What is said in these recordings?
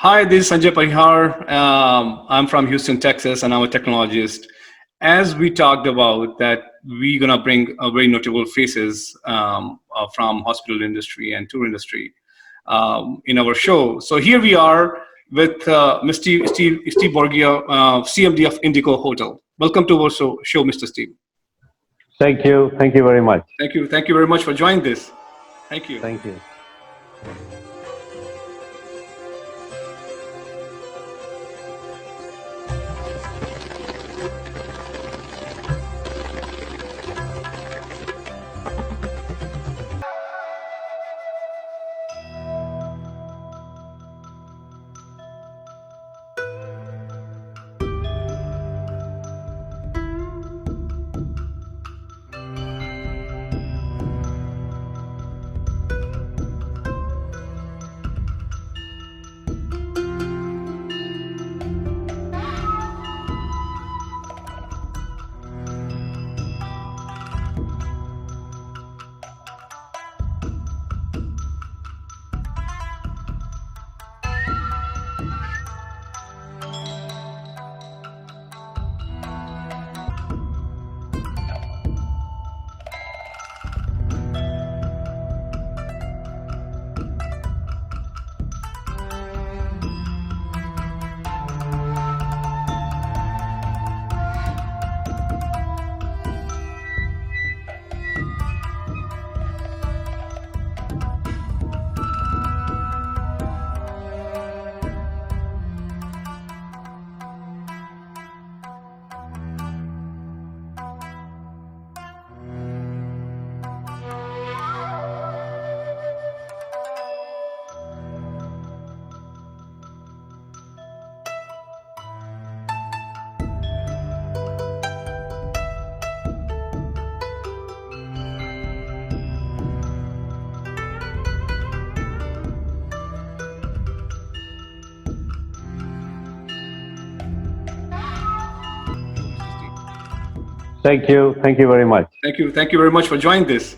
Hi, this is Sanjay Parihar. I'm from Houston, Texas, and I'm a technologist. As we talked about that, we're gonna bring very notable faces from hospital industry and tour industry in our show. So here we are with Mr. Steve Borgia, CMD of Indigo Hotel. Welcome to our show, Mr. Steve. Thank you. Thank you very much. Thank you very much for joining this. Thank you. Thank you. Thank you. Thank you very much. Thank you very much for joining this.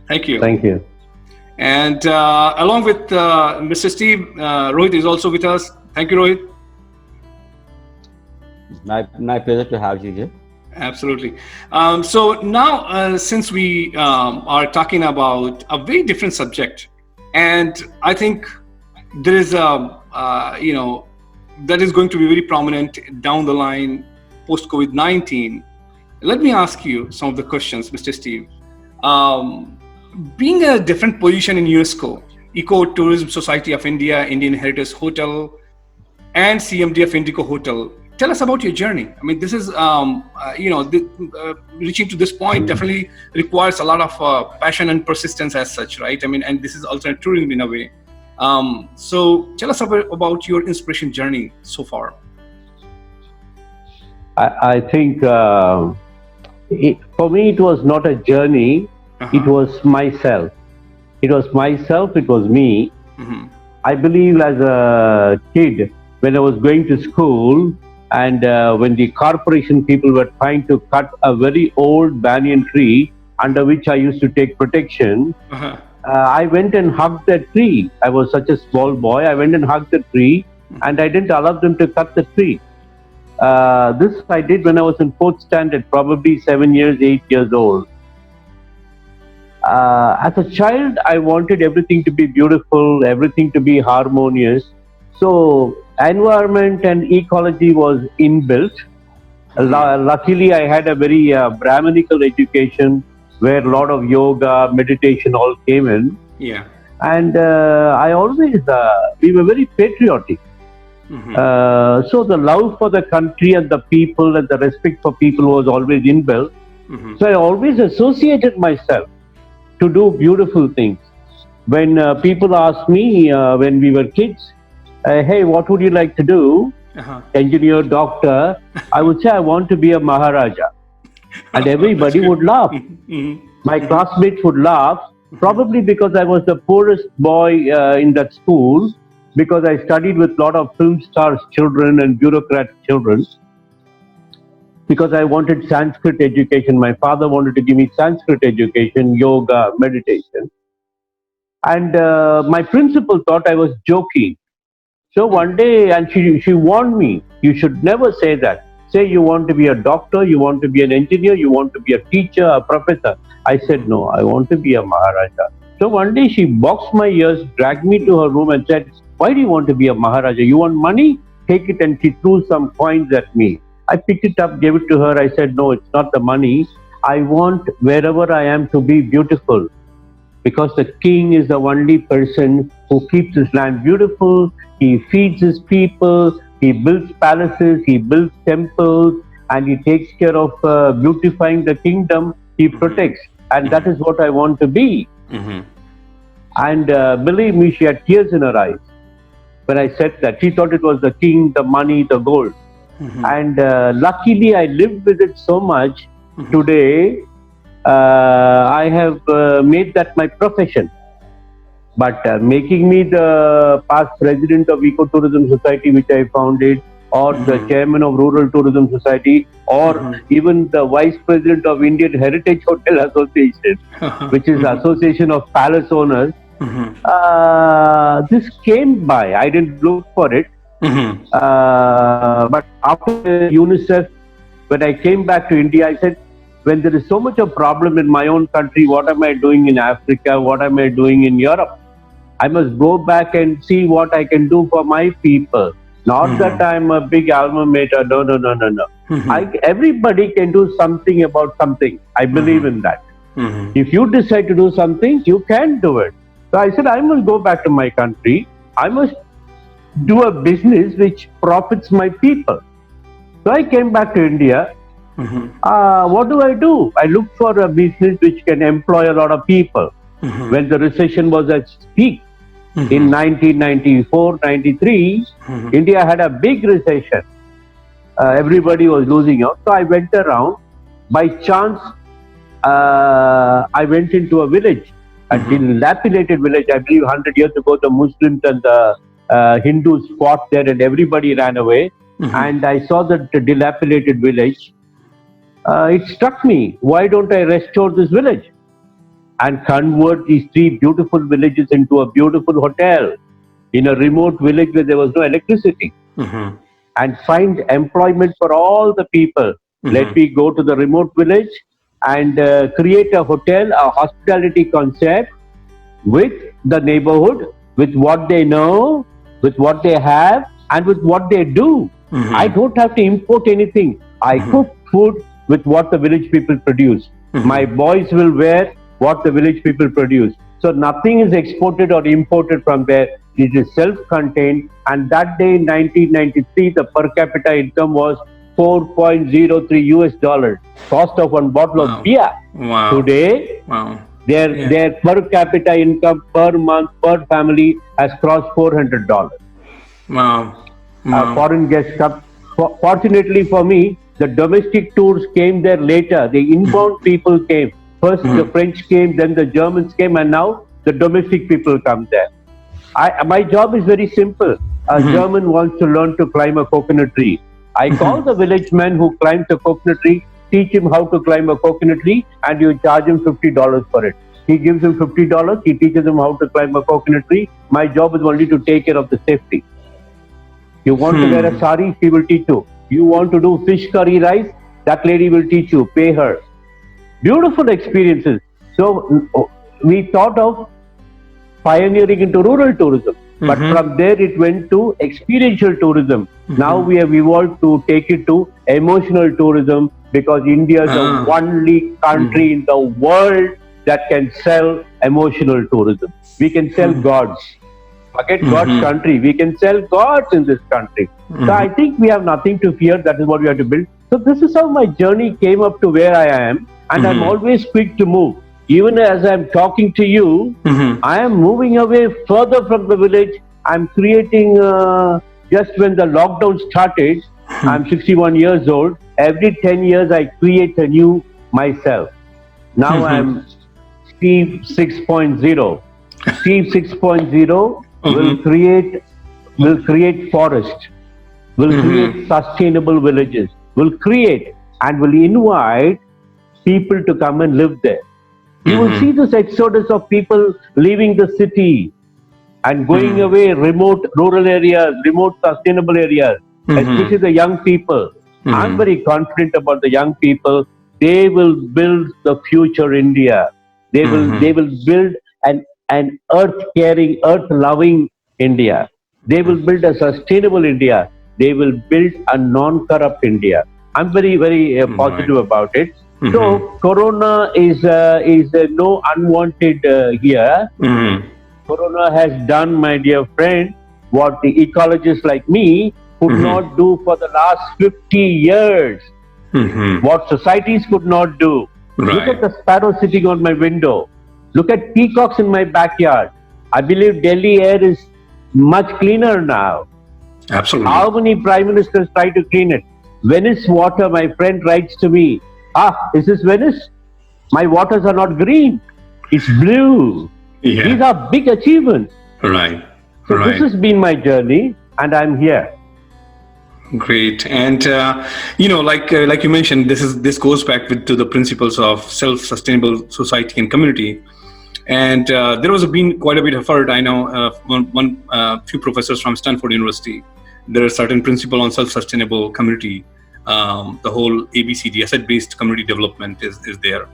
Thank you. Thank you. And along with Mr. Steve, Rohit is also with us. Thank you, Rohit. My pleasure to have you here. Absolutely. So now, since we are talking about a very different subject, and I think there is that is going to be very prominent down the line post COVID-19. Let me ask you some of the questions, Mr. Steve. Um, Being a different position in UNESCO, Eco Tourism Society of India, Indian Heritage Hotel, and CMD of Indigo Hotel, tell us about your journey. I mean, this is, reaching to this point definitely requires a lot of passion and persistence as such, right? I mean, and this is alternate tourism in a way. So tell us about your inspiration journey so far. I think for me, it was not a journey. It Uh-huh. was myself. It was myself. It was me. Hmm. I believe as a kid, when I was going to school, and when the corporation people were trying to cut a very old banyan tree under which I used to take protection, Uh-huh. I went and hugged that tree. I was such a small boy. I went and hugged the tree, and I didn't allow them to cut the tree. This I did when I was in fourth standard, probably 7 years, 8 years old. As a child, I wanted everything to be beautiful, everything to be harmonious. So, environment and ecology was inbuilt. Luckily, I had a very Brahminical education where a lot of yoga, meditation all came in. Yeah. And I always, we were very patriotic. Hmm. So the love for the country and the people and the respect for people was always inbuilt. Hmm. So I always associated myself to do beautiful things. When people ask me when we were kids, hey, what would you like to do? Uh-huh. Engineer, doctor, I would say I want to be a Maharaja. And That's everybody good. would laugh. Hmm. My classmates would laugh, probably because I was the poorest boy in that school, because I studied with a lot of film stars' children and bureaucrat children, because I wanted Sanskrit education. My father wanted to give me Sanskrit education, yoga, meditation. And my principal thought I was joking. So one day, and she warned me, you should never say that. Say you want to be a doctor, you want to be an engineer, you want to be a teacher, a professor. I said, no, I want to be a Maharaja. So one day she boxed my ears, dragged me to her room and said, why do you want to be a Maharaja? You want money? Take it. And she threw some coins at me. I picked it up, gave it to her. I said, no, it's not the money. I want wherever I am to be beautiful. Because the king is the only person who keeps his land beautiful. He feeds his people, he builds palaces, he builds temples, and he takes care of beautifying the kingdom. He protects, and that is what I want to be. Mm-hmm. And believe me, she had tears in her eyes when I said that. She thought it was the king, the money, the gold. Mm-hmm. And luckily, I lived with it so much. Mm-hmm. Today, I have made that my profession. But making me the past president of Ecotourism Society, which I founded, or the chairman of Rural Tourism Society, or even the vice president of Indian Heritage Hotel Association, which is the Association of Palace Owners, this came by. I didn't look for it. But after UNICEF, when I came back to India, I said, when there is so much of problem in my own country, what am I doing in Africa? What am I doing in Europe? I must go back and see what I can do for my people. Not that I'm a big alma mater. No. Everybody can do something about something. I believe in that. If you decide to do something, you can do it. So I said, I must go back to my country. I must do a business which profits my people. So I came back to India. What do? I looked for a business which can employ a lot of people. When the recession was at its peak in 1994-93, India had a big recession. Everybody was losing out. So I went around. By chance, I went into a village, a dilapidated village. I believe 100 years ago, the Muslims and the Hindus fought there and everybody ran away. And I saw the dilapidated village. It struck me, why don't I restore this village and convert these three beautiful villages into a beautiful hotel in a remote village where there was no electricity, and find employment for all the people. Let me go to the remote village and create a hotel, a hospitality concept with the neighborhood, with what they know, with what they have, and with what they do. I don't have to import anything. I cook food with what the village people produce. My boys will wear what the village people produce. So nothing is exported or imported from there. It is self-contained. And that day in 1993, the per capita income was $4.03 US. Cost of one bottle of beer. Today, their per capita income per month, per family has crossed $400. Foreign guests come. Fortunately for me, the domestic tours came there later. The inbound people came. First the French came, then the Germans came, and now the domestic people come there. My job is very simple. A German wants to learn to climb a coconut tree. I call the village man who climbs a coconut tree, teach him how to climb a coconut tree, and you charge him $50 for it. He gives him $50, he teaches him how to climb a coconut tree. My job is only to take care of the safety. You want to wear a sari, she will teach you. You want to do fish curry rice, that lady will teach you, pay her. Beautiful experiences. So we thought of pioneering into rural tourism, but from there it went to experiential tourism. Now we have evolved to take it to emotional tourism, because India is the only country in the world that can sell emotional tourism. We can sell gods. Forget God's country. We can sell gods in this country. So I think we have nothing to fear. That is what we have to build. So this is how my journey came up to where I am. And I'm always quick to move. Even as I'm talking to you, I am moving away further from the village. I'm creating, just when the lockdown started, I'm 61 years old. Every 10 years, I create a new myself. Now I'm Steve 6.0. Steve 6.0 will create forest, will create sustainable villages, will create and will invite people to come and live there. You will see this exodus of people leaving the city. and going away remote rural areas, remote sustainable areas, especially the young people. I'm very confident about the young people. They will build the future India. They will build an earth caring, earth loving India. They will build a sustainable India. They will build a non-corrupt India. I'm very positive about it. So Corona is no unwanted here. Corona has done, my dear friend, what the ecologists like me could not do for the last 50 years. What societies could not do. Look at the sparrow sitting on my window. Look at peacocks in my backyard. I believe Delhi air is much cleaner now. Absolutely. How many prime ministers try to clean it? Venice water, my friend writes to me, is this Venice? My waters are not green. It's blue. Yeah. These are big achievements. Right. So this has been my journey, and I'm here. Great. And like you mentioned, this goes back to the principles of self-sustainable society and community. And there was been quite a bit of effort. I know few professors from Stanford University. There are certain principles on self-sustainable community. The whole ABCD, asset-based community development, is there.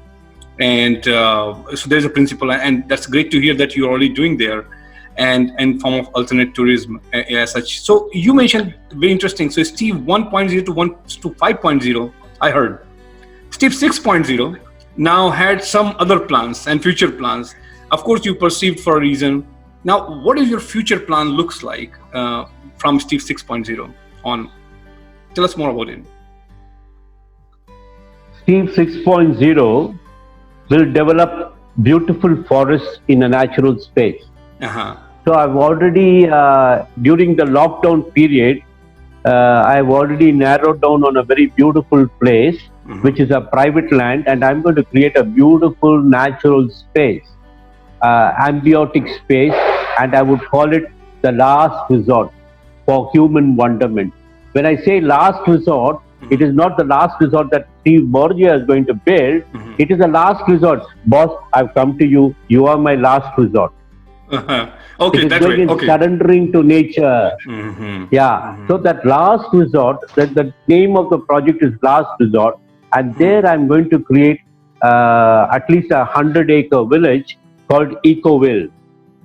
And so there's a principle, and that's great to hear that you're already doing there. And form of alternate tourism as such. So you mentioned very interesting. So Steve 1.0 to 5.0, I heard. Steve 6.0 now had some other plans and future plans. Of course, you perceived for a reason. Now, what is your future plan looks like from Steve 6.0 on? Tell us more about it. Steve 6.0 will develop beautiful forests in a natural space. So I've already, during the lockdown period, I've already narrowed down on a very beautiful place, which is a private land, and I'm going to create a beautiful natural space, ambiotic space, and I would call it the last resort for human wonderment. When I say last resort, it is not the last resort that Steve Borgia is going to build. It is the last resort. Boss, I've come to you. You are my last resort. Okay, that's right. Okay. Surrendering to nature. So that last resort, the name of the project is Last Resort, and there I'm going to create at least 100-acre village called Ecoville.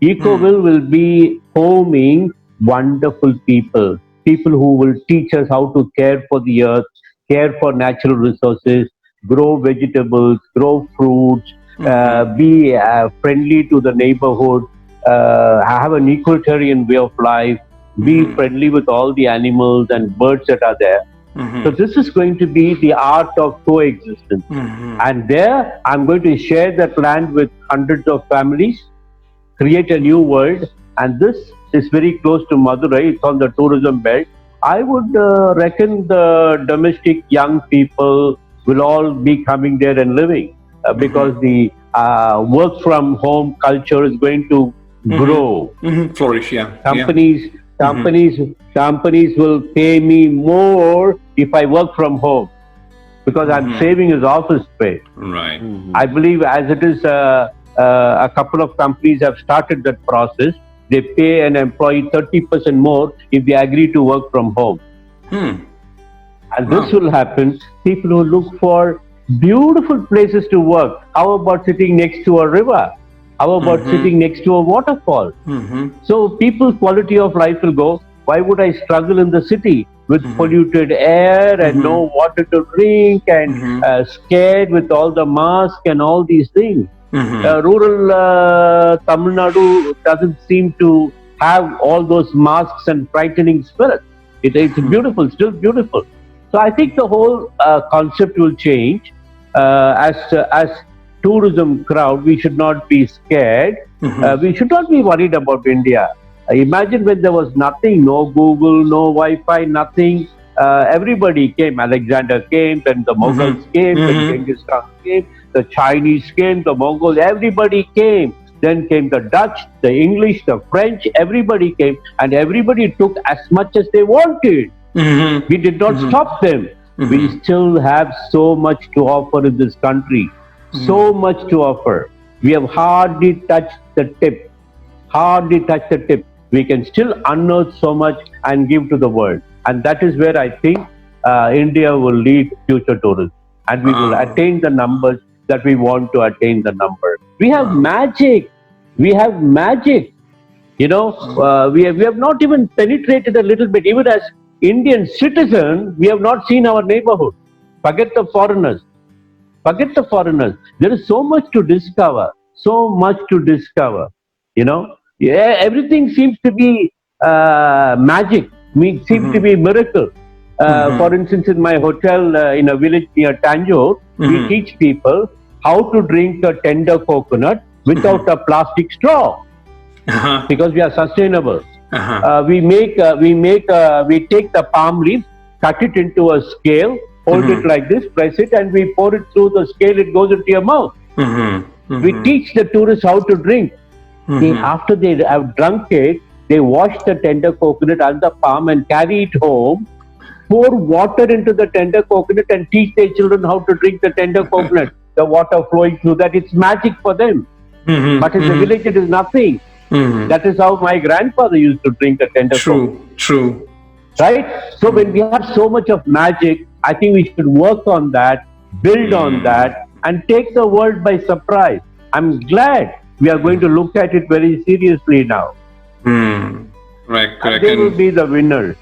Ecoville will be homing wonderful people who will teach us how to care for the earth, care for natural resources, grow vegetables, grow fruits, be friendly to the neighborhood, have an equalitarian way of life, be friendly with all the animals and birds that are there. So this is going to be the art of coexistence. And there I'm going to share that land with hundreds of families, create a new world. And this is very close to Madurai. It's on the tourism belt. I would reckon the domestic young people will all be coming there and living because the work from home culture is going to grow. Flourish, yeah. Companies will pay me more if I work from home because I'm saving his office space. Right. I believe as it is, a couple of companies have started that process. They pay an employee 30% more if they agree to work from home. And this will happen. People who look for beautiful places to work. How about sitting next to a river? How about sitting next to a waterfall? So people's quality of life will go, why would I struggle in the city with polluted air and no water to drink and scared with all the masks and all these things? Rural Tamil Nadu doesn't seem to have all those masks and frightening spirits. It's beautiful, still beautiful. So I think the whole concept will change. As tourism crowd, we should not be scared. We should not be worried about India. Imagine when there was nothing, no Google, no Wi-Fi, nothing. Everybody came. Alexander came, then the Mughals came, then Genghis Khan came, the Chinese came, the Mongols, everybody came. Then came the Dutch, the English, the French, everybody came, and everybody took as much as they wanted. We did not stop them. We still have so much to offer in this country. So much to offer. We have hardly touched the tip. hardly touch the tip. We can still unearth so much and give to the world. And that is where I think India will lead future tourism. And we will attain the numbers that we want to attain the number. We have magic. We have magic. You know, we have not even penetrated a little bit. Even as Indian citizens, we have not seen our neighborhood. Forget the foreigners. Forget the foreigners. There is so much to discover. So much to discover. You know, yeah, everything seems to be magic. Seems to be miracle. For instance, in my hotel in a village near Tanjore, we teach people how to drink a tender coconut without a plastic straw. Because we are sustainable. We take the palm leaf, cut it into a scale, hold it like this, press it, and we pour it through the scale. It goes into your mouth. We teach the tourists how to drink. After they have drunk it, they wash the tender coconut and the palm and carry it home, pour water into the tender coconut and teach their children how to drink the tender coconut. The water flowing through that, it's magic for them. But in the village, it is nothing. That is how my grandfather used to drink the tender coconut. True. Right? So when we have so much of magic, I think we should work on that, build on that, and take the world by surprise. I'm glad we are going to look at it very seriously now. Right, correct. They will be the winners.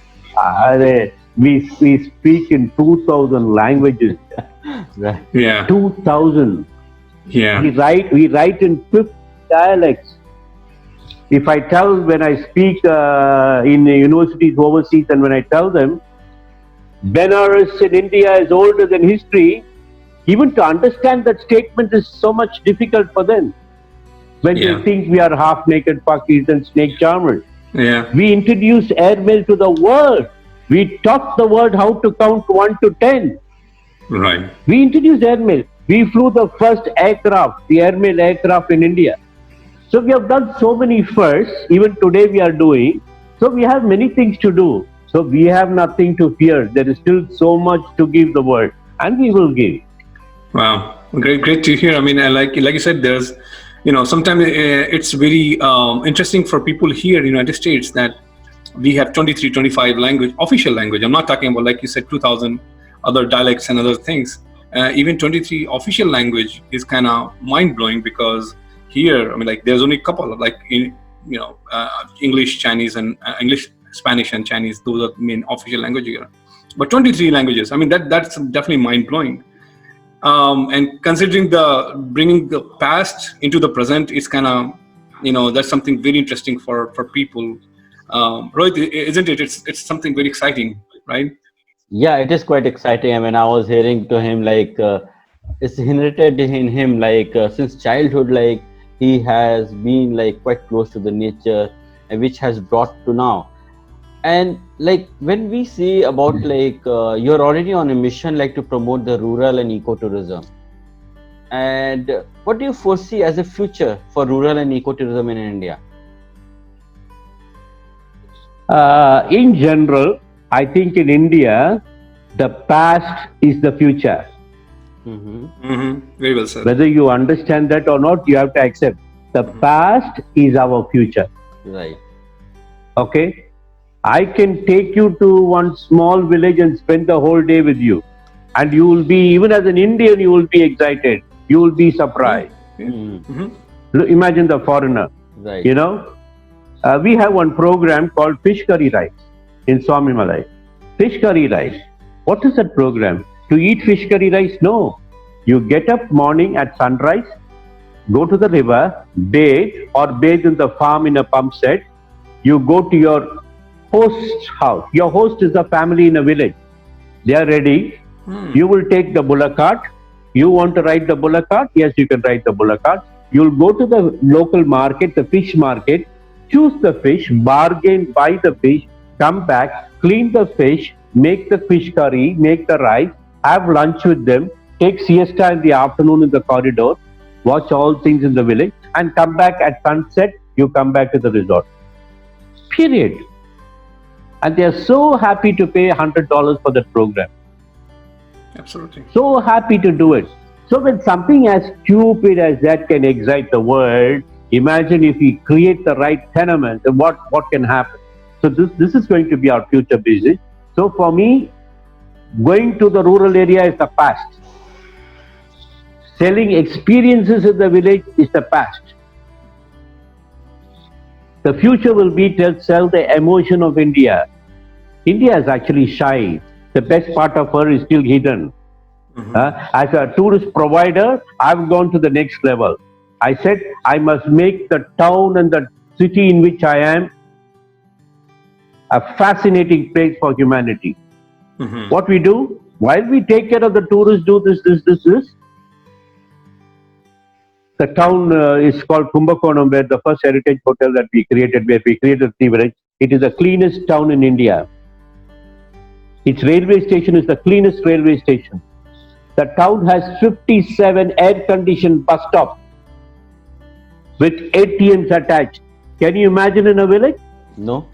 We speak in 2,000 languages. Right. Yeah. 2,000. Yeah. We write in 50 dialects. If I tell when I speak in universities overseas, and when I tell them Benares in India is older than history, even to understand that statement is so much difficult for them. When they think we are half-naked fakis and snake charmers. Yeah. We introduced airmail to the world. We taught the world how to count 1 to 10. Right. We introduced airmail. We flew the first aircraft, the airmail aircraft in India. So we have done so many firsts. Even today we are doing. So we have many things to do. So we have nothing to fear. There is still so much to give the world, and we will give. Wow, great to hear. I mean, like you said, there's, sometimes it's very interesting for people here in the United States that we have 23, 25 official language. I'm not talking about, like you said, 2,000 other dialects and other things. Even 23 official language is kind of mind-blowing, because here, I mean, like, there's only a couple, like, English, Chinese, and English, Spanish, and Chinese. Those are the main official languages here. But 23 languages, I mean, that's definitely mind-blowing. And considering bringing the past into the present is kind of, that's something very interesting for people. Rohit, isn't it? It's something very exciting, right? Yeah, it is quite exciting. I mean, I was hearing to him like it's inherited in him like since childhood, like he has been like quite close to the nature, which has brought to now. And like when we see about like you're already on a mission like to promote the rural and ecotourism. And what do you foresee as a future for rural and ecotourism in India? In general, I think in India, the past is the future. Very well said. Whether you understand that or not, you have to accept. The past is our future. Right. Okay? I can take you to one small village and spend the whole day with you. And you will be, even as an Indian, you will be excited. You will be surprised. Imagine the foreigner. Right. We have one program called Fish Curry Rice in Swami Malai. Fish curry rice. What is that program? To eat fish curry rice? No. You get up morning at sunrise, go to the river, bathe in the farm in a pump set. You go to your host's house. Your host is a family in a village. They are ready. You will take the bullock cart. You want to ride the bullock cart? Yes, you can ride the bullock cart. You'll go to the local market, the fish market, choose the fish, bargain, buy the fish, come back, clean the fish, make the fish curry, make the rice, have lunch with them, take siesta in the afternoon in the corridor, watch all things in the village, and come back at sunset. You come back to the resort. Period. And they are so happy to pay $100 for that program. Absolutely. So happy to do it. So when something as stupid as that can excite the world, Imagine if we create the right tenement, what can happen? So this is going to be our future business. So for me, going to the rural area is the past. Selling experiences in the village is the past. The future will be to sell the emotion of India. India is actually shy. The best part of her is still hidden. As a tourist provider, I've gone to the next level. I said I must make the town and the city in which I am a fascinating place for humanity. What we do, while we take care of the tourists, do this. The town is called Kumbakonam, where the first heritage hotel that we created, the village. It is the cleanest town in India. Its railway station is the cleanest railway station. The town has 57 air-conditioned bus stops with ATMs attached. Can you imagine in a village? No.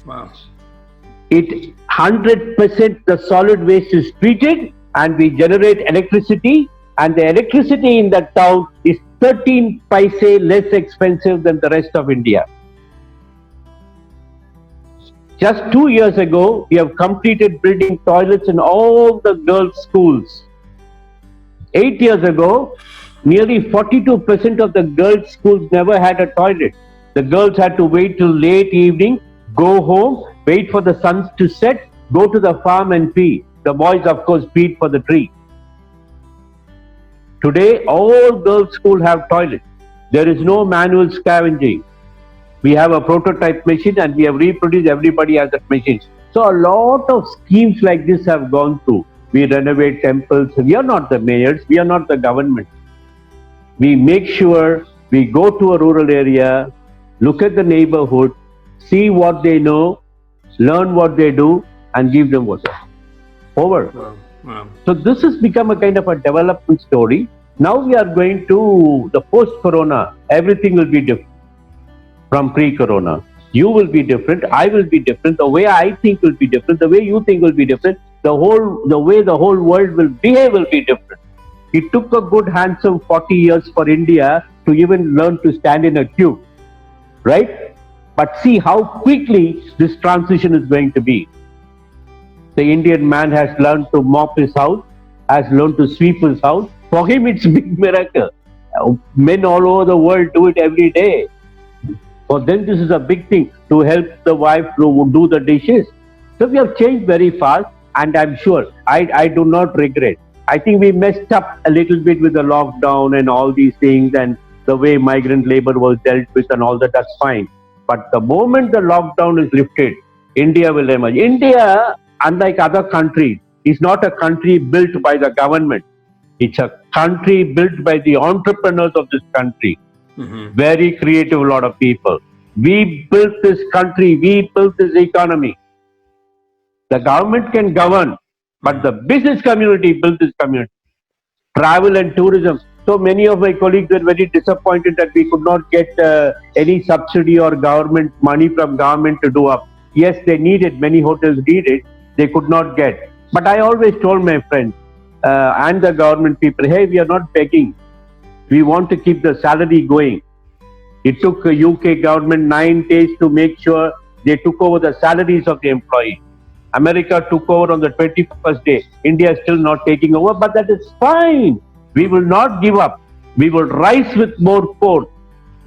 Wow. It 100% the solid waste is treated, and we generate electricity, and the electricity in that town is 13 paise less expensive than the rest of India. Just 2 years ago, we have completed building toilets in all the girls' schools. 8 years ago, nearly 42% of the girls' schools never had a toilet. The girls had to wait till late evening, go home, wait for the sun to set, go to the farm and pee. The boys, of course, peed for the tree. Today, all girls' schools have toilets. There is no manual scavenging. We have a prototype machine and we have reproduced, everybody has that machine. So a lot of schemes like this have gone through. We renovate temples. We are not the mayors, we are not the government. We make sure we go to a rural area, look at the neighborhood, see what they know, learn what they do, and give them what's over. Wow. So this has become a kind of a development story. Now we are going to the post-corona. Everything will be different from pre-corona. You will be different. I will be different. The way I think will be different. The way you think will be different. The way the whole world will behave will be different. It took a good handsome 40 years for India to even learn to stand in a queue, right? But see how quickly this transition is going to be. The Indian man has learned to mop his house, has learned to sweep his house. For him, it's a big miracle. Men all over the world do it every day. For them, this is a big thing to help the wife to do the dishes. So we have changed very fast, and I'm sure I do not regret. I think we messed up a little bit with the lockdown and all these things, and the way migrant labor was dealt with and all that. That's fine. But the moment the lockdown is lifted, India will emerge. India, unlike other countries, is not a country built by the government. It's a country built by the entrepreneurs of this country. Very creative, a lot of people. We built this country, we built this economy. The government can govern, but the business community built this community. Travel and tourism. So many of my colleagues were very disappointed that we could not get any subsidy or government money from government to do up. Yes, they needed, many hotels needed, they could not get. But I always told my friends and the government people, hey, we are not begging. We want to keep the salary going. It took the UK government 9 days to make sure they took over the salaries of the employees. America took over on the 21st day. India is still not taking over, but that is fine. We will not give up. We will rise with more force.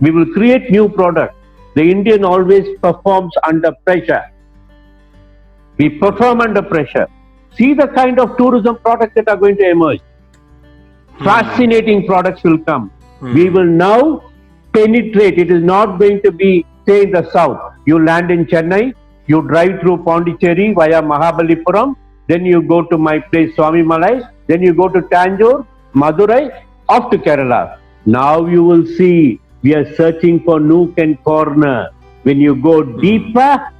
We will create new products. The Indian always performs under pressure. We perform under pressure. See the kind of tourism products that are going to emerge. Fascinating products will come. We will now penetrate. It is not going to be, say, in the south. You land in Chennai, you drive through Pondicherry via Mahabalipuram, then you go to my place, Swami Malai, then you go to Tanjore, Madurai, off to Kerala. Now you will see we are searching for nook and corner. When you go deeper,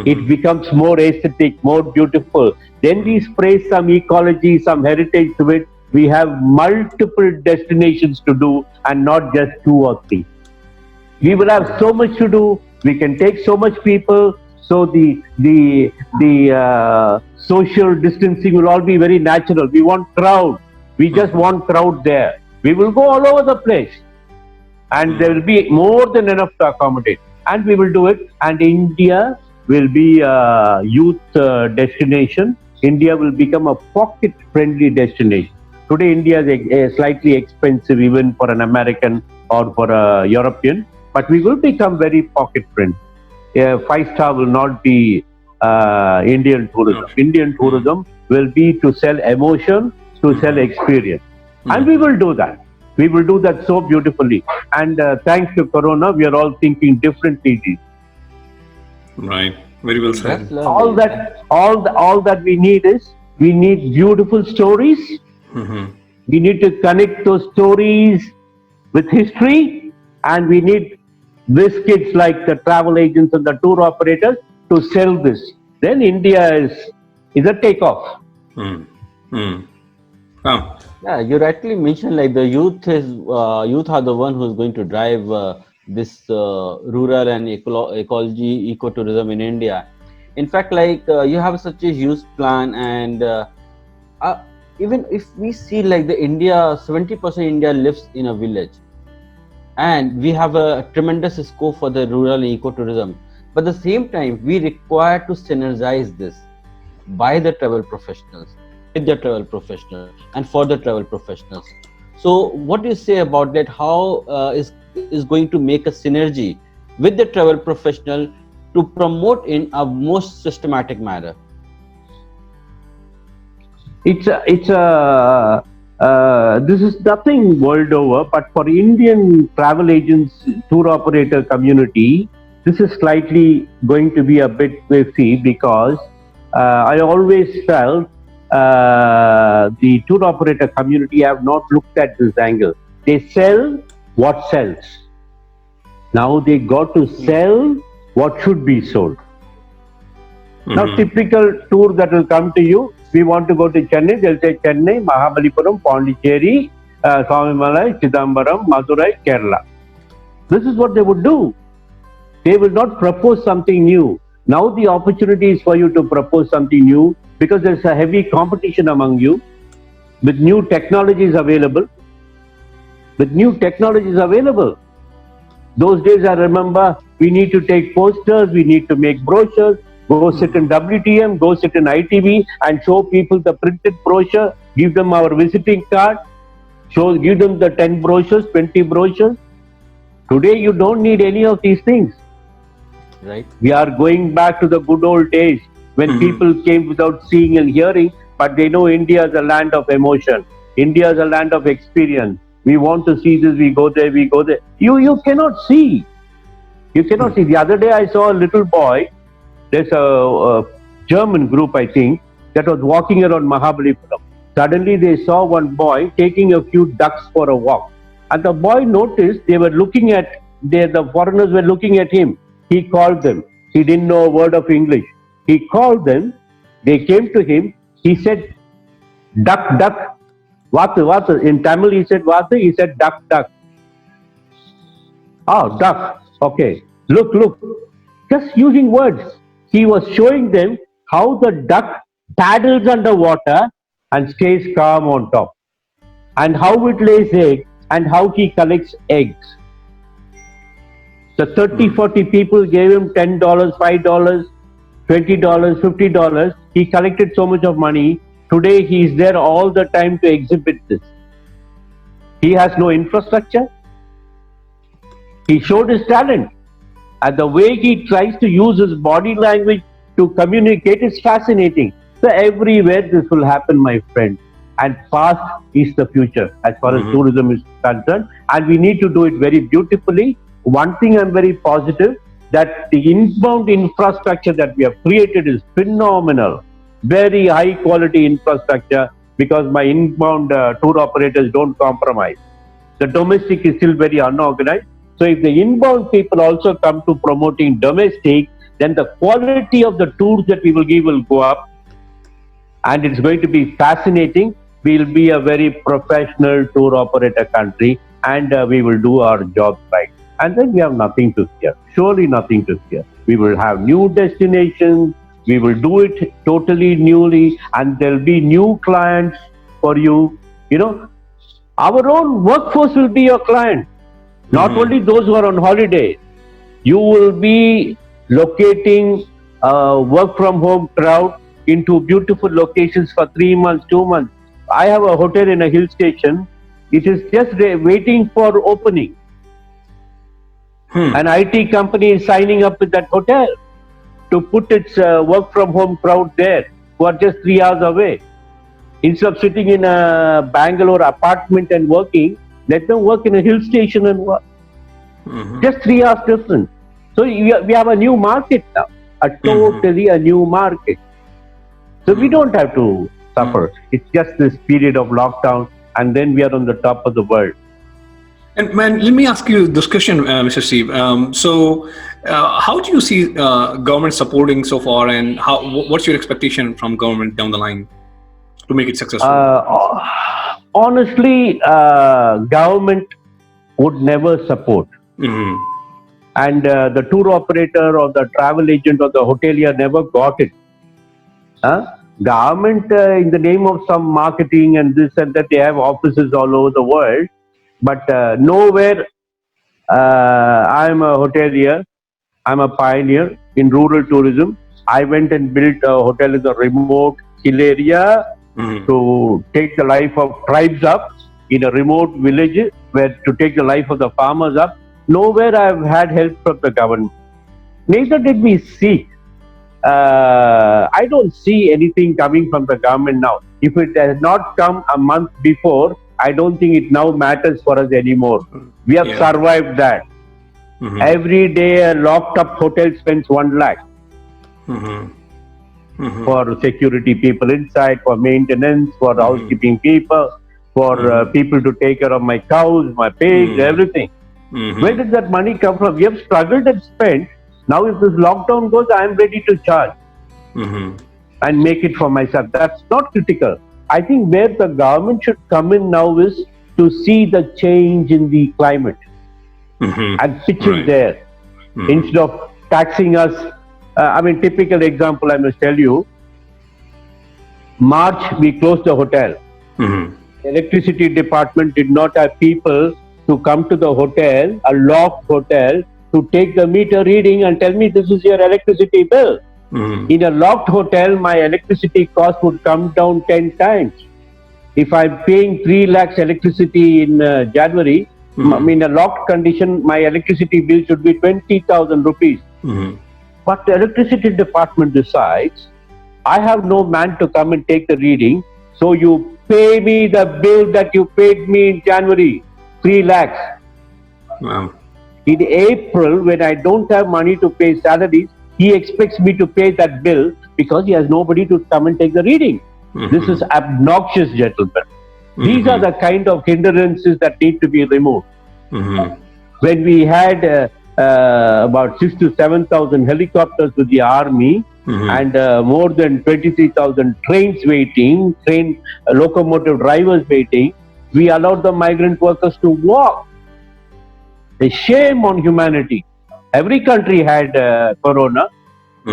it becomes more aesthetic, more beautiful. Then we spray some ecology, some heritage to it. We have multiple destinations to do and not just 2 or 3. We will have so much to do. We can take so much people. So the social distancing will all be very natural. We want crowd. We just want crowd there. We will go all over the place. and there will be more than enough to accommodate, and we will do it. And India will be a youth destination. India will become a pocket-friendly destination. Today, India is slightly expensive even for an American or for a European, but we will become very pocket-friendly. Five-star will not be Indian tourism. Okay. Indian tourism will be to sell emotion, to sell experience. And we will do that. We will do that so beautifully. And thanks to Corona, we are all thinking differently. Right. Very well said. That's lovely. All that we need is, we need beautiful stories. Mhm. We need to connect those stories with history, and we need these kids like the travel agents and the tour operators to sell this. Then India is a takeoff. Mm. Mm. Oh, Yeah, you rightly mentioned like the youth are the one who's going to drive this rural and ecology ecotourism in India. In fact, like you have such a huge plan, and uh, even if we see like the India, 70% India lives in a village, and we have a tremendous scope for the rural and ecotourism. But at the same time, we require to synergize this by the travel professionals, with the travel professionals, and for the travel professionals. So, what do you say about that? How is going to make a synergy with the travel professional to promote in a most systematic manner? This is nothing world over, but for Indian travel agents, tour operator community, this is slightly going to be a bit iffy, because I always felt the tour operator community have not looked at this angle. They sell what sells. Now they got to sell what should be sold. Now, typical tour that will come to you, we want to go to Chennai, they'll say Chennai, Mahabalipuram, Pondicherry, Swamimalai, Chidambaram, Madurai, Kerala. This is what they would do. They will not propose something new. Now the opportunity is for you to propose something new, because there's a heavy competition among you with new technologies available. Those days I remember, we need to take posters, we need to make brochures, go sit in WTM, go sit in ITV and show people the printed brochure, give them our visiting card, give them the 10 brochures, 20 brochures. Today you don't need any of these things. Right. We are going back to the good old days when people came without seeing and hearing, but they know India is a land of emotion. India is a land of experience. We want to see this, we go there. You cannot see. The other day I saw a little boy, there's a German group, I think, that was walking around Mahabalipuram. Suddenly they saw one boy taking a few ducks for a walk. And the boy noticed the foreigners were looking at him. He called them. He didn't know a word of English. He called them. They came to him. He said, duck, duck. Vatu. In Tamil he said Vatu. He said duck, duck. Oh, duck. Okay. Look. Just using words. He was showing them how the duck paddles underwater and stays calm on top, and how it lays eggs, and how he collects eggs. The 30, 40 people gave him $10, $5, $20, $50. He collected so much of money. Today he is there all the time to exhibit this. He has no infrastructure. He showed his talent. And the way he tries to use his body language to communicate is fascinating. So everywhere this will happen, my friend. And past is the future as far as tourism is concerned. And we need to do it very beautifully. One thing I'm very positive, that the inbound infrastructure that we have created is phenomenal. Very high quality infrastructure, because my inbound tour operators don't compromise. The domestic is still very unorganized. So if the inbound people also come to promoting domestic, then the quality of the tours that we will give will go up, and it's going to be fascinating. We'll be a very professional tour operator country, and we will do our job right. And then we have nothing to fear. Surely nothing to fear. We will have new destinations. We will do it totally newly, and there'll be new clients for you. Our own workforce will be your client. Not only those who are on holiday, you will be locating work from home crowd into beautiful locations for 3 months, 2 months. I have a hotel in a hill station. It is just waiting for opening. An IT company is signing up with that hotel to put its work from home crowd there who are just 3 hours away. Instead of sitting in a Bangalore apartment and working, let them work in a hill station and work. Just 3 hours difference. So we have a new market now, a totally a new market. So we don't have to suffer. It's just this period of lockdown, and then we are on the top of the world. And man, let me ask you this question, Mr. Steve. How do you see government supporting so far, and what's your expectation from government down the line to make it successful? Honestly, government would never support. And the tour operator or the travel agent or the hotelier never got it. Government, in the name of some marketing and this and that, they have offices all over the world. But nowhere, I'm a hotelier, I'm a pioneer in rural tourism. I went and built a hotel in the remote hill area to take the life of tribes up in a remote village, where to take the life of the farmers up. Nowhere I've had help from the government. Neither did we seek. I don't see anything coming from the government now. If it has not come a month before, I don't think it now matters for us anymore. We have survived that. Every day a locked up hotel spends 1 lakh for security people inside, for maintenance, for housekeeping people, for people to take care of my cows, my pigs, everything. Where did that money come from? We have struggled and spent. Now if this lockdown goes, I am ready to charge and make it for myself. That's not critical. I think where the government should come in now is to see the change in the climate and pitch in there instead of taxing us. Typical example I must tell you. March, we closed the hotel. Electricity department did not have people to come to the hotel, a locked hotel, to take the meter reading and tell me this is your electricity bill. In a locked hotel, my electricity cost would come down 10 times. If I'm paying 3 lakhs electricity in January, in a locked condition, my electricity bill should be 20,000 rupees. But the electricity department decides, I have no man to come and take the reading, so you pay me the bill that you paid me in January, 3 lakhs. Wow. In April, when I don't have money to pay salaries, he expects me to pay that bill because he has nobody to come and take the reading. This is obnoxious, gentlemen. These are the kind of hindrances that need to be removed. When we had about 6,000 to 7,000 helicopters with the army and more than 23,000 trains waiting, locomotive drivers waiting, we allowed the migrant workers to walk. A shame on humanity. Every country had corona.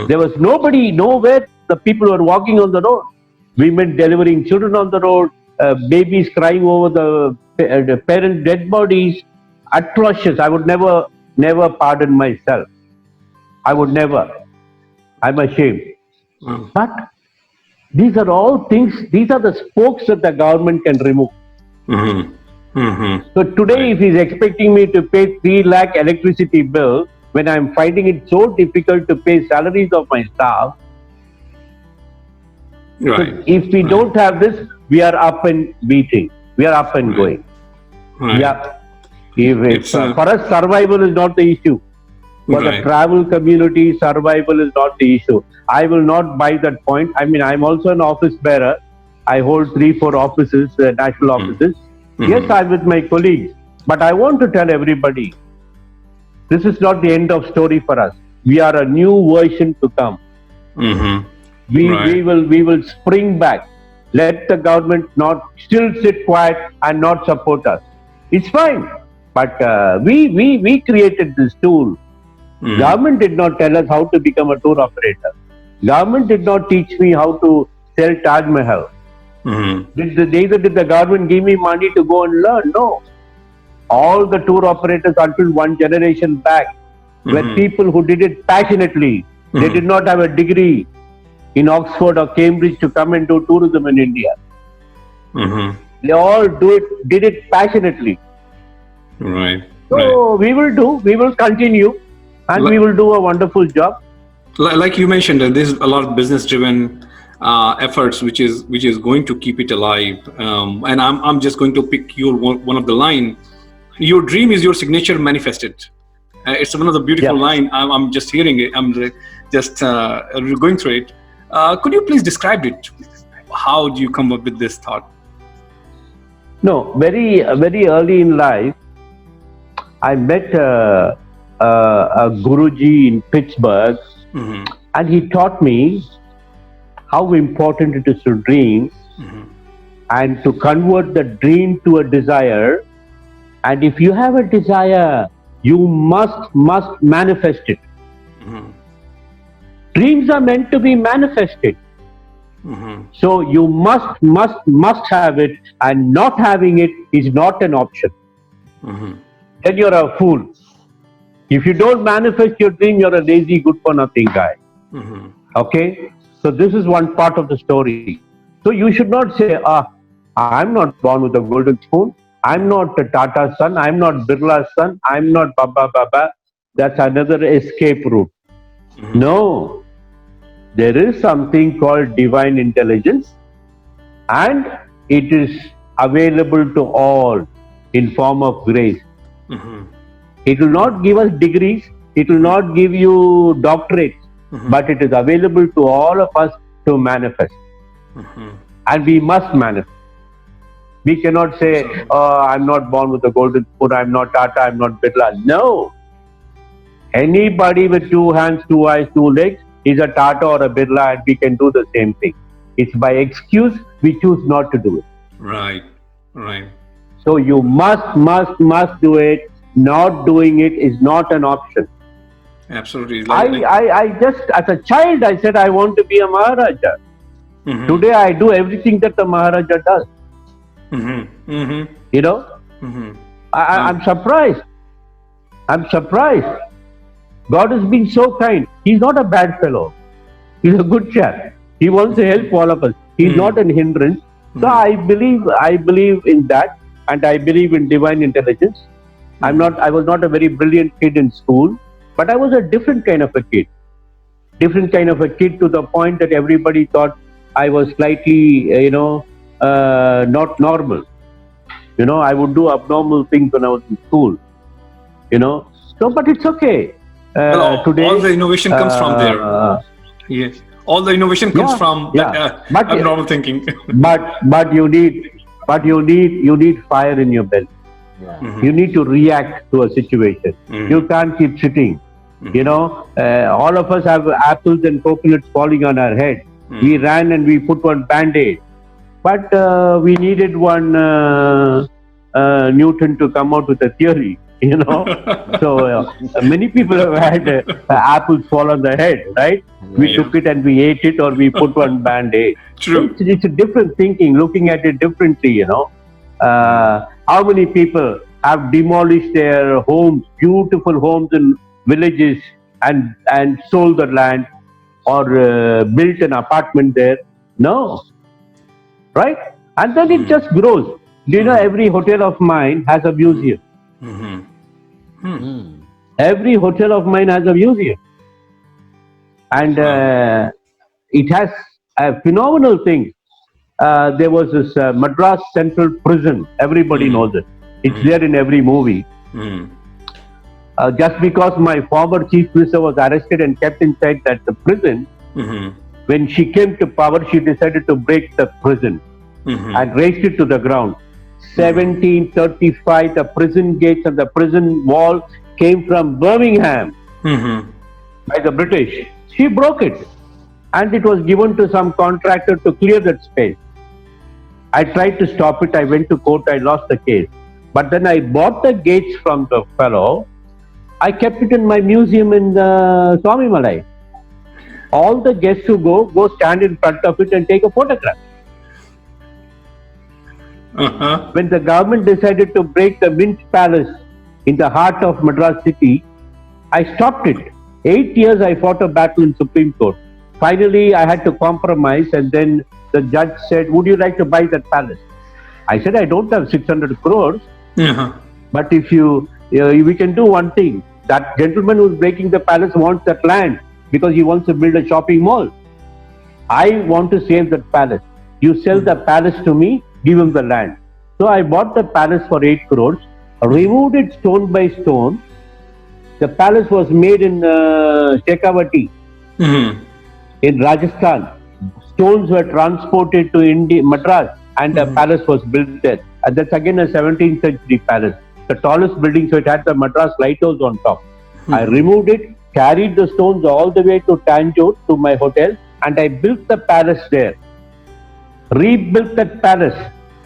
There was nobody, nowhere the people were walking on the road. Women delivering children on the road, babies crying over the parent dead bodies. Atrocious. I would never pardon myself. I would never. I'm ashamed. But these are all things, these are the spokes that the government can remove. So today, if he's expecting me to pay 3 lakh electricity bill, when I'm finding it so difficult to pay salaries of my staff, so if we don't have this, we are up and beating. We are up and going. Yeah. For us, survival is not the issue. For the travel community, survival is not the issue. I will not buy that point. I'm also an office bearer. I hold 3-4 offices, national offices. Yes, I'm with my colleagues. But I want to tell everybody, this is not the end of story for us. We are a new version to come. We will spring back. Let the government not still sit quiet and not support us. It's fine. But we created this tool. Government did not tell us how to become a tour operator. Government did not teach me how to sell Taj Mahal. Neither did the government give me money to go and learn. No. all the tour operators until one generation back were people who did it passionately. They did not have a degree in Oxford or Cambridge to come and do tourism in India. They all did it passionately. Right. So we will continue, and we will do a wonderful job. Like you mentioned, there's a lot of business-driven efforts, which is going to keep it alive. And I'm just going to pick your one of the line. Your dream is your signature manifested. It's one of the beautiful line. I'm just hearing it. I'm just going through it. Could you please describe it? How do you come up with this thought? No, very early in life, I met a Guruji in Pittsburgh, and he taught me how important it is to dream and to convert the dream to a desire. And if you have a desire, you must manifest it. Dreams are meant to be manifested. So you must have it, and not having it is not an option. Then you're a fool. If you don't manifest your dream, you're a lazy, good for nothing guy. Okay? So this is one part of the story. So you should not say, I'm not born with a golden spoon. I'm not a Tata son. I'm not Birla's son. I'm not Baba. That's another escape route. No. There is something called divine intelligence, and it is available to all in form of grace. It will not give us degrees, it will not give you doctorates, but it is available to all of us to manifest. And we must manifest. We cannot say, I'm not born with a golden spoon, I'm not Tata, I'm not Birla. No. Anybody with 2 hands, 2 eyes, 2 legs is a Tata or a Birla, and we can do the same thing. It's by excuse we choose not to do it. Right. So you must do it. Not doing it is not an option. Absolutely. I just, as a child, I said I want to be a Maharaja. Today I do everything that the Maharaja does. You know, I'm surprised. God has been so kind. He's not a bad fellow. He's a good chap. He wants to help all of us. He's not an hindrance. So I believe in that, and I believe in divine intelligence. I was not a very brilliant kid in school, but I was a different kind of a kid. Different kind of a kid, to the point that everybody thought I was slightly, not normal. I would do abnormal things when I was in school. So, but it's okay. Today, all the innovation comes from there. Yes, all the innovation comes from that abnormal thinking. but you need fire in your belly. You need to react to a situation. You can't keep sitting. All of us have apples and coconuts falling on our head. We ran and we put one band-aid, but we needed one Newton to come out with a theory. So many people have had apples fall on their head, right? We took it and we ate it, or we put one band-aid. True. It's a different thinking, looking at it differently. How many people have demolished their homes, beautiful homes in villages, and sold the land, or built an apartment there? No. Right? And then it just grows. Every hotel of mine has a museum. Every hotel of mine has a museum. And it has a phenomenal thing. There was this Madras Central Prison. Everybody knows it. It's there in every movie. Just because my former chief minister was arrested and kept inside that the prison, when she came to power, she decided to break the prison and razed it to the ground. 1735, the prison gates and the prison wall came from Birmingham by the British. She broke it, and it was given to some contractor to clear that space. I tried to stop it. I went to court. I lost the case. But then I bought the gates from the fellow. I kept it in my museum in Swami Malai. All the guests who go stand in front of it and take a photograph. Uh-huh. When the government decided to break the Mint Palace in the heart of Madras city, I stopped it. 8 years I fought a battle in Supreme Court. Finally, I had to compromise, and then the judge said, "Would you like to buy that palace?" I said, "I don't have 600 crores, Uh-huh. but if we can do one thing. That gentleman who's breaking the palace wants that land because he wants to build a shopping mall. I want to save that palace. You sell the palace to me, give him the land." So I bought the palace for 8 crores, removed it stone by stone. The palace was made in Shekhawati Mm-hmm. in Rajasthan. Stones were transported to India, Madras, and the palace was built there. And that's again a 17th century palace. The tallest building, so it had the Madras lighthouse on top. I removed it, carried the stones all the way to Tanjore, to my hotel, and I built the palace there. Rebuilt that palace.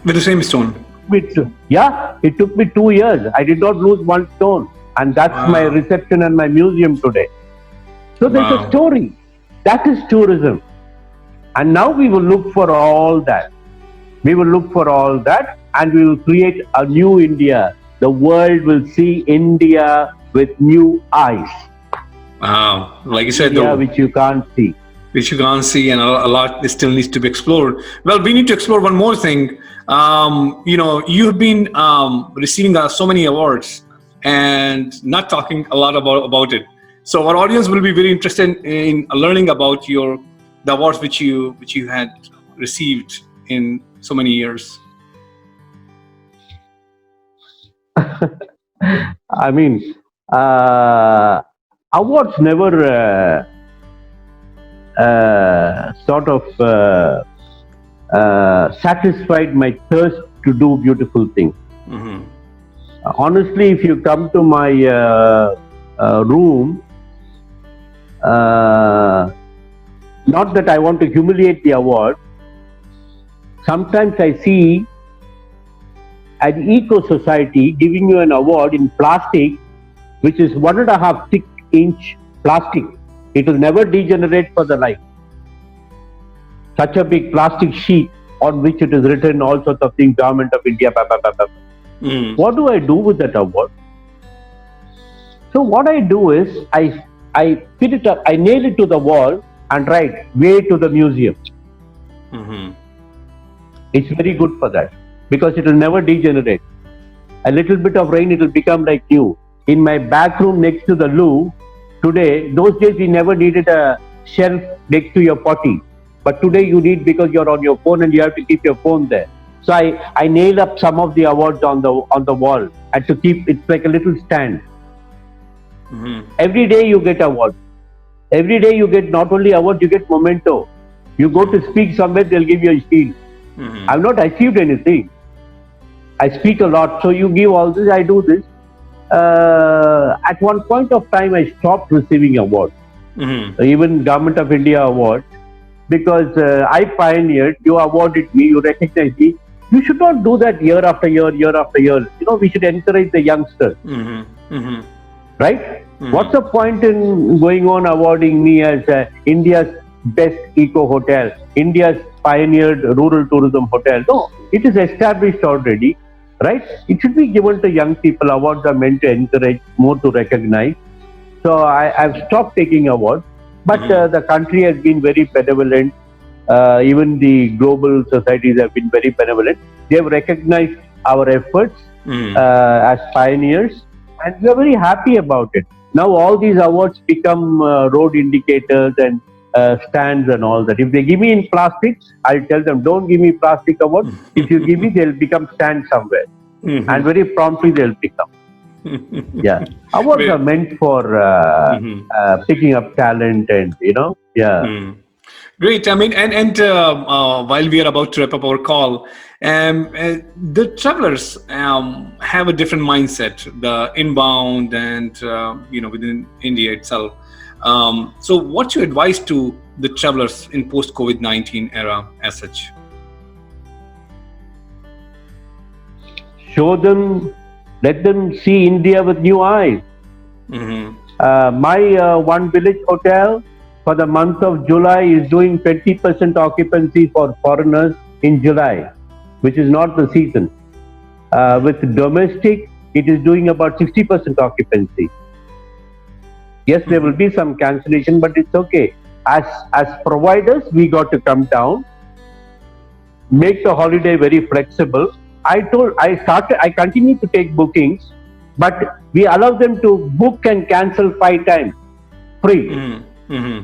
With the same stone. It took me 2 years. I did not lose one stone. And that's my reception and my museum today. So there's a story. That is tourism. And now we will look for all that. We will look for all that, and we will create a new India. The world will see India with new eyes. Wow. Like you said, India though, which you can't see. which you can't see, and a lot still needs to be explored. Well, we need to explore one more thing. You've been receiving so many awards and not talking a lot about it. So our audience will be very interested in learning about the awards which you had received in so many years. I mean, awards never sort of satisfied my thirst to do beautiful things. Mm-hmm. Honestly, if you come to my room, not that I want to humiliate the award, sometimes I see an eco society giving you an award in plastic, which is 1.5 thick-inch plastic. It will never degenerate for the life. Such a big plastic sheet on which it is written all sorts of things, Government of India, blah, blah, blah, blah. What do I do with that award? So what I do is I fit it up, I nail it to the wall and write "Way to the museum." Mm-hmm. It's very good for that because it will never degenerate. A little bit of rain, it will become like new. In my back room next to the loo, today, those days we never needed a shelf next to your potty. But today you need, because you're on your phone and you have to keep your phone there. So I nail up some of the awards on the wall and to keep, it's like a little stand. Mm-hmm. Every day you get awards. Every day you get not only awards, you get memento. You go to speak somewhere, they'll give you a shield. Mm-hmm. I've not achieved anything. I speak a lot, so you give all this, I do this. At one point of time, I stopped receiving awards, even Government of India awards, because I pioneered. You awarded me, you recognized me. You should not do that year after year, year after year. We should encourage the youngsters, right? What's the point in going on awarding me as India's best eco hotel, India's pioneered rural tourism hotel? No, it is established already, right? It should be given to young people. Awards are meant to encourage, more to recognize. So I've stopped taking awards, but the country has been very benevolent. Even the global societies have been very benevolent. They have recognized our efforts as pioneers, and we are very happy about it. Now all these awards become road indicators and stands and all that. If they give me in plastic, I'll tell them, don't give me plastic awards. If you give me, they'll become stands somewhere. And very promptly they'll become. Yeah. Awards are meant for picking up talent and, Great. I mean, and while we are about to wrap up our call, the travelers have a different mindset, the inbound and, within India itself. So what's your advice to the travelers in post-COVID-19 era as such? Show them, let them see India with new eyes. My One Village Hotel for the month of July is doing 20% occupancy for foreigners in July, which is not the season. With domestic, it is doing about 60% occupancy. Yes, there will be some cancellation, but it's okay. As providers, we got to come down, make the holiday very flexible. I continue to take bookings, but we allow them to book and cancel 5 times free. Mm-hmm.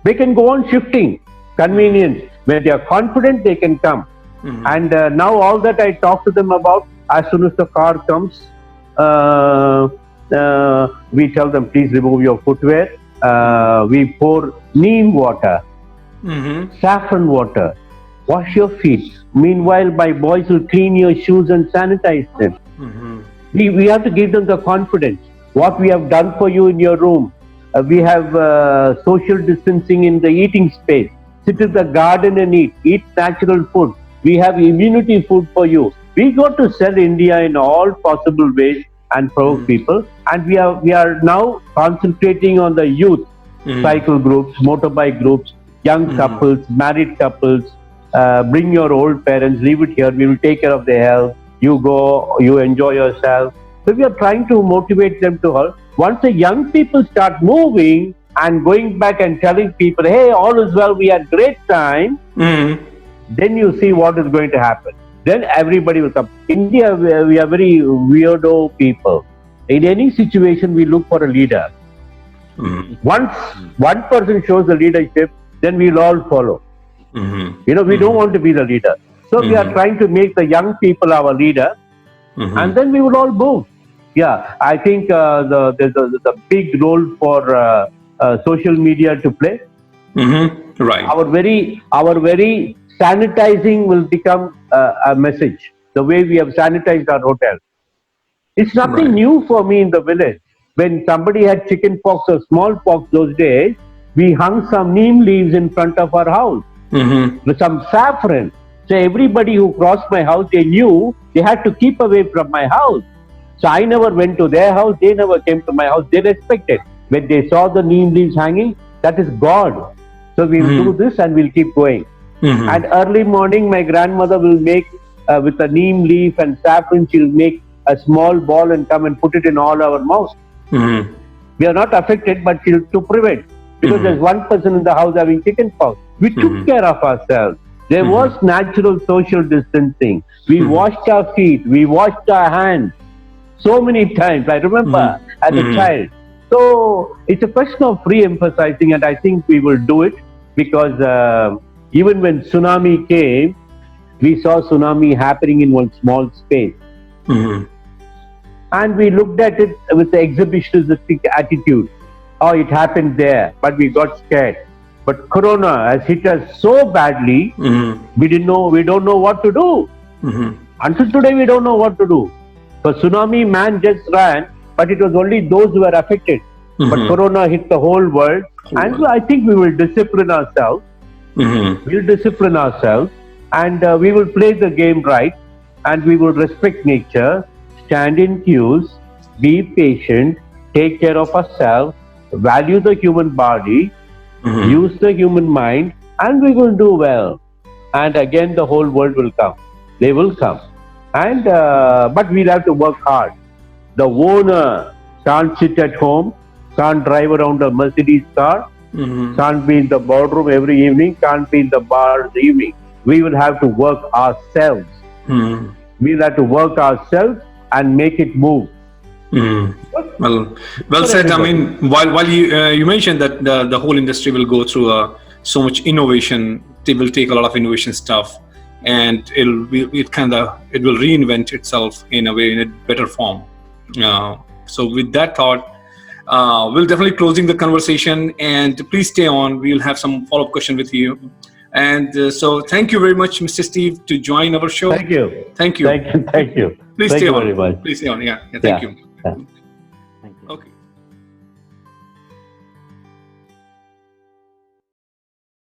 They can go on shifting, convenience. When they are confident, they can come. Mm-hmm. And now all that I talk to them about, as soon as the car comes, we tell them, please remove your footwear. We pour neem water, saffron water, wash your feet. Meanwhile, my boys will clean your shoes and sanitize them. We have to give them the confidence. What we have done for you in your room. We have social distancing in the eating space. Sit in the garden and eat natural food. We have immunity food for you. We got to sell India in all possible ways and provoke people. And we are now concentrating on the youth, cycle groups, motorbike groups, young couples, married couples. Bring your old parents, leave it here. We will take care of their health. You go, you enjoy yourself. So we are trying to motivate them to help. Once the young people start moving and going back and telling people, hey, all is well, we had great time, then you see what is going to happen. Then everybody will come. India, we are very weirdo people. In any situation, we look for a leader. Once one person shows the leadership, then we'll all follow. We don't want to be the leader. So we are trying to make the young people our leader, and then we will all move. Yeah, I think there's a big role for social media to play. Right. Our very sanitizing will become a message. The way we have sanitized our hotels. It's nothing new for me in the village. When somebody had chicken pox or smallpox those days, we hung some neem leaves in front of our house with some saffron. So everybody who crossed my house, they knew they had to keep away from my house. So I never went to their house. They never came to my house. They respected. When they saw the neem leaves hanging, that is God. So we'll do this and we'll keep going. And early morning, my grandmother will make, with a neem leaf and saffron, she'll make a small ball and come and put it in all our mouths. We are not affected, but to prevent. Because there's one person in the house having chicken pox. We took care of ourselves. There was natural social distancing. We washed our feet. We washed our hands so many times. I remember as a child. So it's a question of re-emphasizing, and I think we will do it because even when tsunami came, we saw tsunami happening in one small space. And we looked at it with the exhibitionistic attitude. Oh, it happened there, but we got scared. But Corona has hit us so badly, we don't know what to do. Until today, we don't know what to do. For tsunami, man just ran, but it was only those who were affected. But Corona hit the whole world, and I think we will discipline ourselves. We'll discipline ourselves, and we will play the game right, and we will respect nature, stand in queues, be patient, take care of ourselves, value the human body, use the human mind, and we will do well. And again, the whole world will come. They will come. And but we'll have to work hard. The owner can't sit at home, can't drive around a Mercedes car, can't be in the boardroom every evening, can't be in the bar in the evening. We will have to work ourselves. We'll have to work ourselves and make it move. Well said. I mean, while you mentioned that the whole industry will go through so much innovation, they will take a lot of innovation stuff, and it will reinvent itself in a way, in a better form. So with that thought, we'll definitely closing the conversation, and please stay on. We'll have some follow-up question with you. And so thank you very much, Mr. Steve, to join our show. Thank you. Thank you. Thank you. Please Thank stay you on. very much. Please stay on. Yeah. Thank you. Yeah.